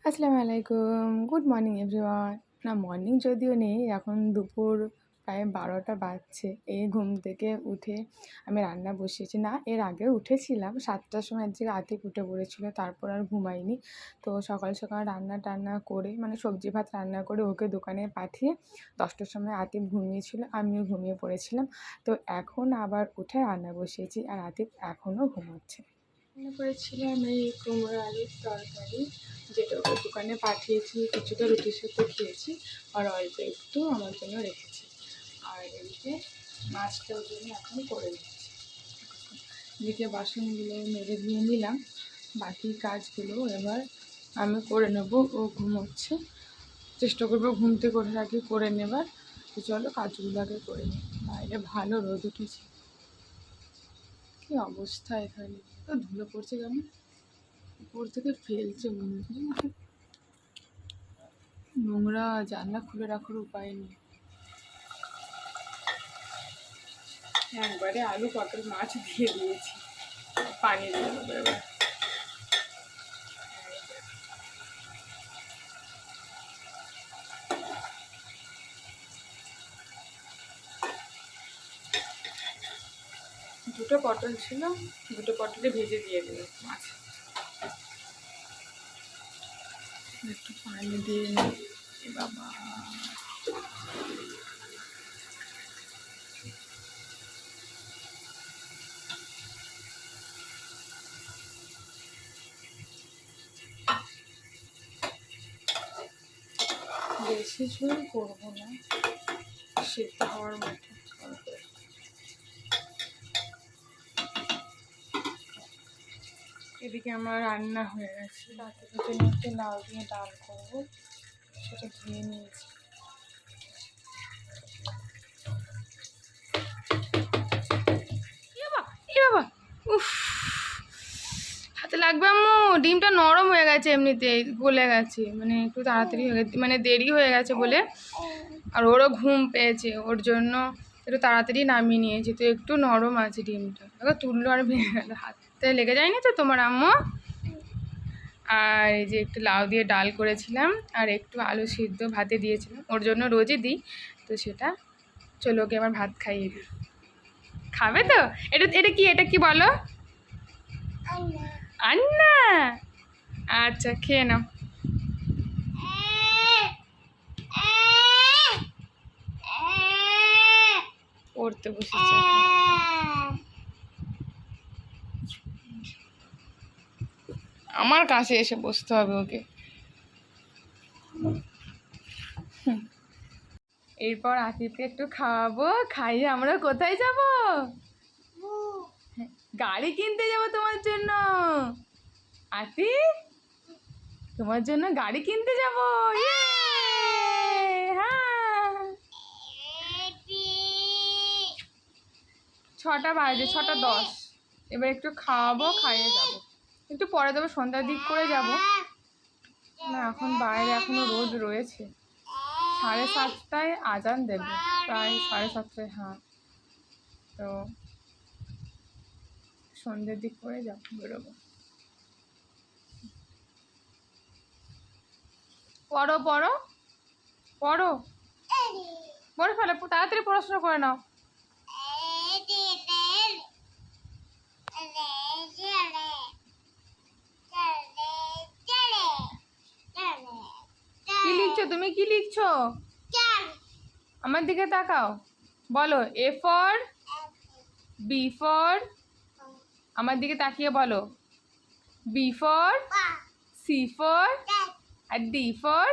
আসসালামু আলাইকুম, good morning everyone. না, মর্নিং যদিও নেই, এখন দুপুর প্রায় 12টা বাজছে। এই ঘুম থেকে উঠে আমি রান্না বসিয়েছি। না, এর আগেও উঠেছিলাম 7টার সময়, একদিকে আতিফ উঠে পড়েছিল, তারপর আর ঘুমাইনি। তো সকাল সকাল রান্না টান্না করে, মানে সবজি ভাত রান্না করে ওকে দোকানে পাঠিয়ে 10টার সময় আতিফ ঘুমিয়েছিল, আমিও ঘুমিয়ে পড়েছিলাম। তো এখন আবার উঠে রান্না বসিয়েছি, আর আতিফ এখনও ঘুমোচ্ছে। রান্না করেছিলাম এই কুমড়ো আলুর তরকারি, যেটা ওকে দোকানে পাঠিয়েছি। কিছুটা রুটির সাথে খেয়েছি, আর অল্প একটু আমার জন্য রেখেছি। আর এদিকে মাছটা ওর জন্য এখন করে নিচ্ছি। এদিকে বাসনগুলো মেরে দিয়ে নিলাম, বাকি কাজগুলো এবার আমি করে নেব। ও ঘুমোচ্ছে, চেষ্টা করবো ঘুম থেকে ওঠার আগে করে নেবার। তো চলো কাজগুলো আগে করে নিই। বাইরে ভালো রোদ উঠেছে, কী অবস্থা এখানে, তো ধুলো পড়ছে কেমন, উপর থেকে ফেলছে মনে হয়। নোংরা, জানলা খুলে রাখার উপায় নেই। একবারে আলু পটল মাছ দিয়ে দিয়েছি, পানি দিয়ে দেবো এবার। দুটো পটল ছিল, দুটো পটলে ভেজে দিয়ে দেবো মাছ। একটু পানি দিয়ে নিই। বাবা, বেশি ঝোল করবো না, সেদ্ধ হওয়ার মতো। এদিকে আমার রান্না হয়ে গেছে, রাতের জন্য একটু লাউ দিয়ে ডাল করবো, সেটা ধুয়ে নিয়েছি। বাবা, উফ, হাতে লাগবে আম্মু। ডিমটা নরম হয়ে গেছে, এমনিতেই গলে গেছে, মানে একটু তাড়াতাড়ি হয়ে গেছে, মানে দেরি হয়ে গেছে বলে। আর ওরও ঘুম পেয়েছে, ওর জন্য একটু তাড়াতাড়ি নামিয়ে নিয়েছি। তো একটু নরম আছে ডিমটা, দেখো তুললো আর ভেঙে গেল, হাতে লেগে যায়নি তো তোমার আম্মু? আর এই যে একটু লাউ দিয়ে ডাল করেছিলাম, আর একটু আলু সিদ্ধ ভাতে দিয়েছিলাম, ওর জন্য রোজই দিই। তো সেটা, চলো ওকে আমার ভাত খাইয়ে দিই। খাবে তো? এটা এটা কি, এটা কি বলো? আন্না। আচ্ছা, খেয়ে নাও। পড়তে বসেছে, আমার কাছে এসে বসতে হবে ওকে। এরপর আতিফকে একটু খাওয়াবো, খাইয়ে আমরা কোথায় যাব? গাড়ি কিনতে যাব তোমার জন্য। আতিফ, তোমার জন্য গাড়ি কিনতে যাব। হ্যাঁ, 6টা বাজে, 6টা 10। এবার একটু খাওয়াবো, খাইয়ে যাব। একটু পরে দেবো, সন্ধ্যার দিক করে যাব। না, এখন বাইরে এখনো রোদ রয়েছে। 7:30টায় আজান দেবে, প্রায় 7:30টায়। হ্যাঁ, তো সন্ধ্যের দিক করে যাব, বেরোবো। পড়ো পড়ো পড়ো, পড়ে ফেলে, তাড়াতাড়ি পড়াশোনা করে নাও। কি লিখছো তুমি, কি লিখছো? আমার দিকে তাকাও, বলো এ ফর, বি ফর, আমার দিকে তাকিয়ে বলো, বি ফর, সি ফর, আর ডি ফর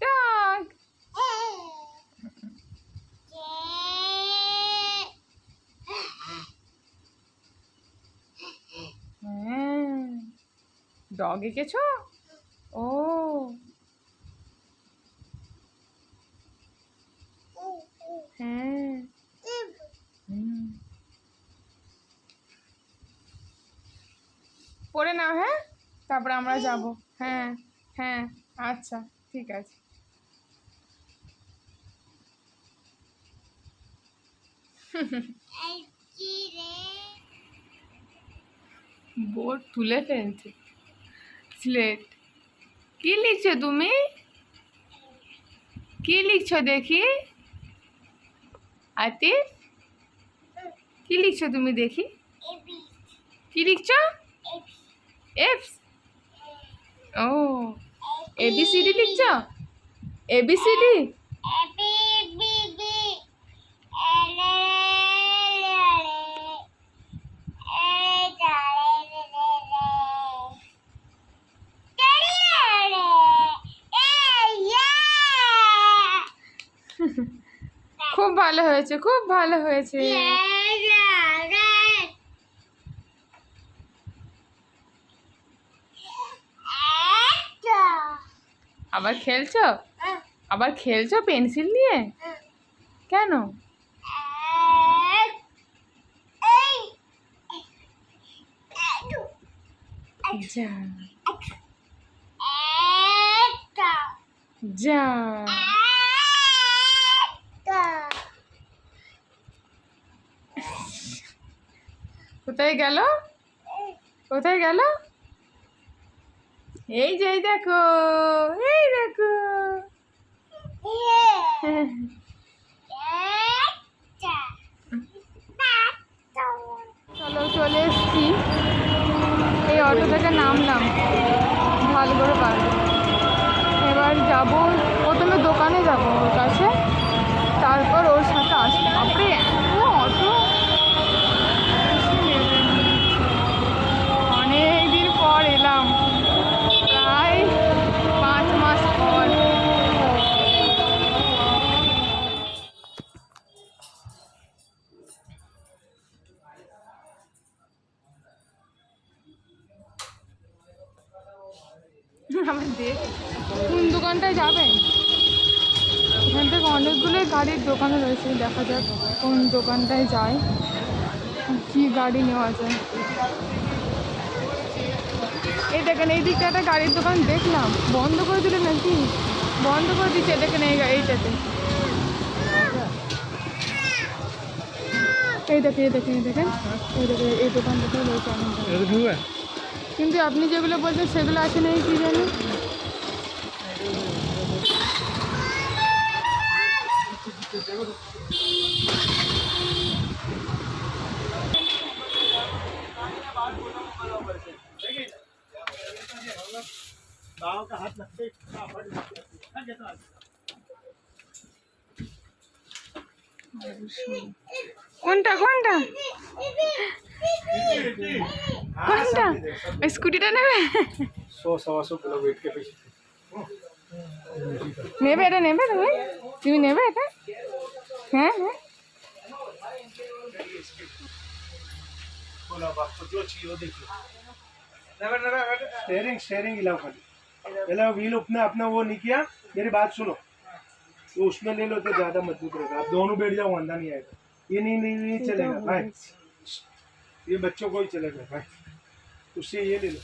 ডগ। হ্যাঁ, ডগ এঁকেছো? ও, হ্যাঁ। পড়ে নাও, হ্যাঁ, তারপরে আমরা যাব। হ্যাঁ হ্যাঁ, আচ্ছা, ঠিক আছে। বোর্ড তুলে ফেলছে, স্লেট। কি লিখছো তুমি? কি লিখছো দেখি? আতিফ কি লিখছো তুমি দেখি? কি লিখছো? এফ। ও এবিসিডি লিখছো? এবিসিডি। খুব ভালো হয়েছে, খুব ভালো হয়েছে। আবার খেলছো? আবার খেলছো পেন্সিল নিয়ে? কেন? যা যা কোথায় গেল? কোথায় গেল? এই যে এই দেখো, এই দেখো। চলো চলে এসছি, এই অটো থেকে নামলাম ভালগড় পার্ক। এবার যাব, প্রথমে দোকানে যাব ওর কাছে, তারপর ওর সাথে আসবো। আপনি এত অটো, অনেক দিন পর এলাম, প্রায় 5 মাস পর। আমার দেখ কোন দোকানটায় যাবেন? এখান থেকে অনেকগুলোই গাড়ির দোকানে রয়েছে, দেখা যাক কোন দোকানটায় যায়, কি গাড়ি নেওয়া যায়। এই দেখেন এই দিকটা একটা গাড়ির দোকান দেখলাম, বন্ধ করে দিলে নাকি? বন্ধ করে দিচ্ছে, দেখেন এইটাতে। এই দেখেন এই দেখেন এই দেখেন এই দেখেন, এই দোকানটাতে রয়েছে অনেক। কিন্তু আপনি যেগুলো বলছেন সেগুলো আছে না, কি জানি। কোনটা কোনটা কোনটা? ওই স্কুটিটা নেবে? নেবে এটা, নেবে তুমি? তুমি নেবে এটা? হ্যাঁ হ্যাঁ। स्टेयरिंग हिलाओ खाली, हिलाओ व्हील अपना अपना वो नहीं किया। मेरी बात सुनो, तो उसमें ले लो तो ज्यादा मजबूत रहेगा। आप दोनों बैठ जाओ, अंदर नहीं आएगा। ये नहीं चलेगा भाई, ये बच्चों को ही चलेगा भाई। उससे ये ले लो,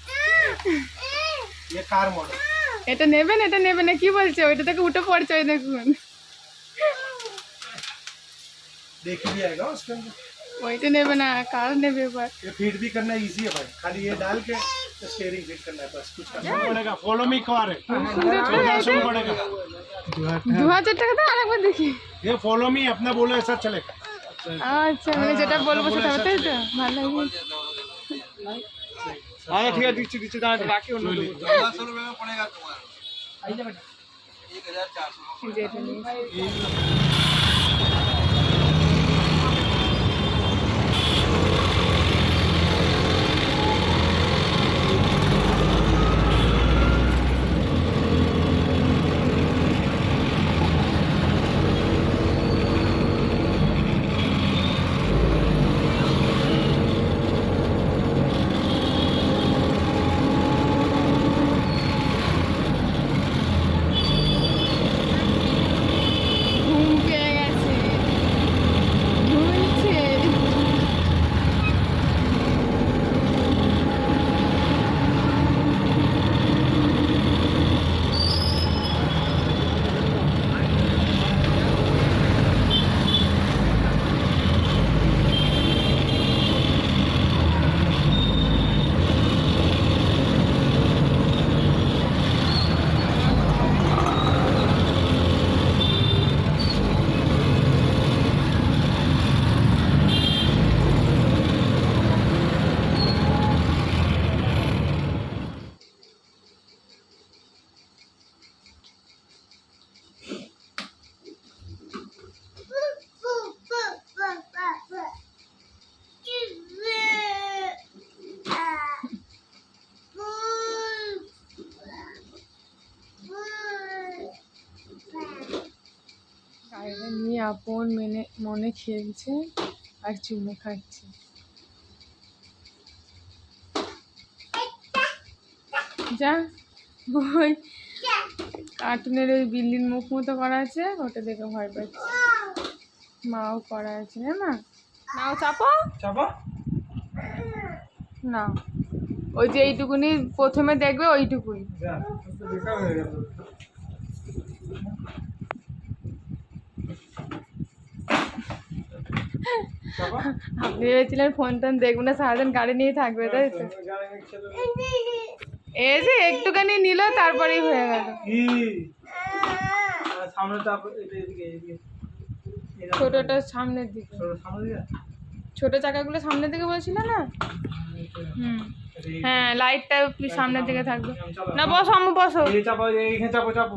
ये कार मॉडल। এটা নেবেন, এটা নেবে না কি বলছে? ওইটা থেকে উঠে পড়ছে, ওই দেখুন। देख भी आएगा उसके अंदर। ওইটা নেবে না, কার নেবে এবার? ये फीड भी करना इजी है भाई, खाली ये डाल के स्टीयरिंग फिट करना है, बस कुछ करना पड़ेगा। फॉलो मी कार है, 1400 पड़ेगा। 2000 টাকা দাও, আরেকবার দেখি। ये फॉलो मी अपना बोलो ऐसा चलेगा। আচ্ছা, মানে যেটা বলবো সেটা হবে, তাই তো? ভালো হবে। हाँ ठीक है, दीजिए दीजिए दांत राखी उन लोगों को। 1500 रुपये में पड़ेगा तुम्हारा 1400। যেটা নিয়ে घूम के আপন মনে খেলছে আর চুমু খাচ্ছে। যা, ওই কার্টুনের ওই বিল্লির মুখ মতো করা আছে, ওটা দেখে ভয় পাচ্ছে। মাও করা আছে, হ্যাঁ মা, নাও চাপো চাপা না, ওই যে এইটুকুনি প্রথমে দেখবে ওইটুকুই। যা, তো বেকার হয়ে গেল। চাপা আপনি ভেবেছিলেন ফোন টোন দেখবো না, সারাদিন গাড়ি নিয়ে থাকবে, তাই তো? এই যে একটুখানি নিল তারপরেই হয়ে গেল। কি সামনে চাপ, এটা এদিকে এদিকে ছোটটা সামনের দিকে, সামনে দিকে। ছোট চাকাগুলো সামনের দিকে বলছিল না? হুম, হ্যাঁ, লাইটটা প্লিজ সামনের দিকে থাকবে। না বসো আম্মু বসো। এই চাপো, এইখানে চাপো চাপো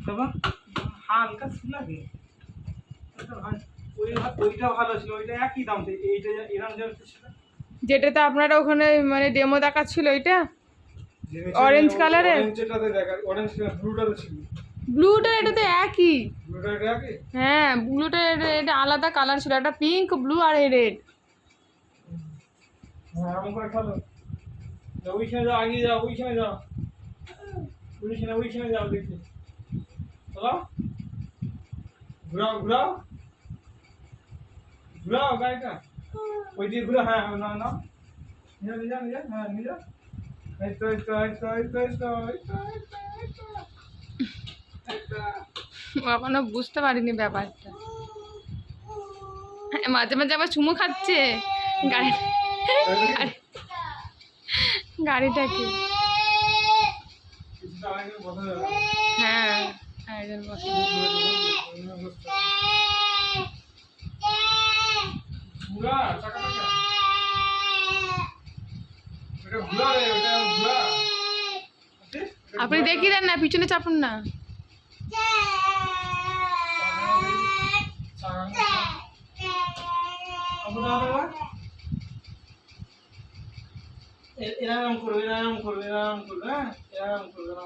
চাপা, হালকা ছিল কি ওইটা ভালো ছিল, ওইটা একই দাম তো, এইটা এরকম ছিল যেটাতে আপনারা ওখানে মানে ডেমো দেখাচ্ছিল ওইটা অরেঞ্জ কালারের। অরেঞ্জটাতে দেখা, অরেঞ্জ ব্লুটাতে ছিল। ব্লুটা এটাতে একই। ব্লুটা এটা কি? হ্যাঁ, ব্লুটা এটা আলাদা কালার ছিল, একটা পিঙ্ক, ব্লু আর রেড। হ্যাঁ, এমন করে খেলো। ওইখানে যাও, আগে যাও, ওইখানে যাও, ওইখানে যাও, দেখি চলো, ঘুরাও ঘুরাও ঘুরাও গাড়িটা, ওই দিকে ঘুরে। হ্যাঁ না না, নিয়ে হ্যাঁ নিয়ে যাও। এই তো এই তো এই তো এই তো এই তো এই তো এই তো এই তো। ও এখনো বুঝতে পারিনি ব্যাপারটা। হ্যাঁ, মাঝে মাঝে আবার চুমু খাচ্ছে গাড়িটাকে। কিছুটা আগে বসা যাবে। হ্যাঁ, একজন বসে। ঘুরা চাকাটাকে, এটা ঘুরা রে, এটা ঘুরা। আপনি দেখিয়ে দেন না, পিছনে চাপুন না। এরকম করবে, এরকম করবে, এরকম করবে, হ্যাঁ এরকম করবে না।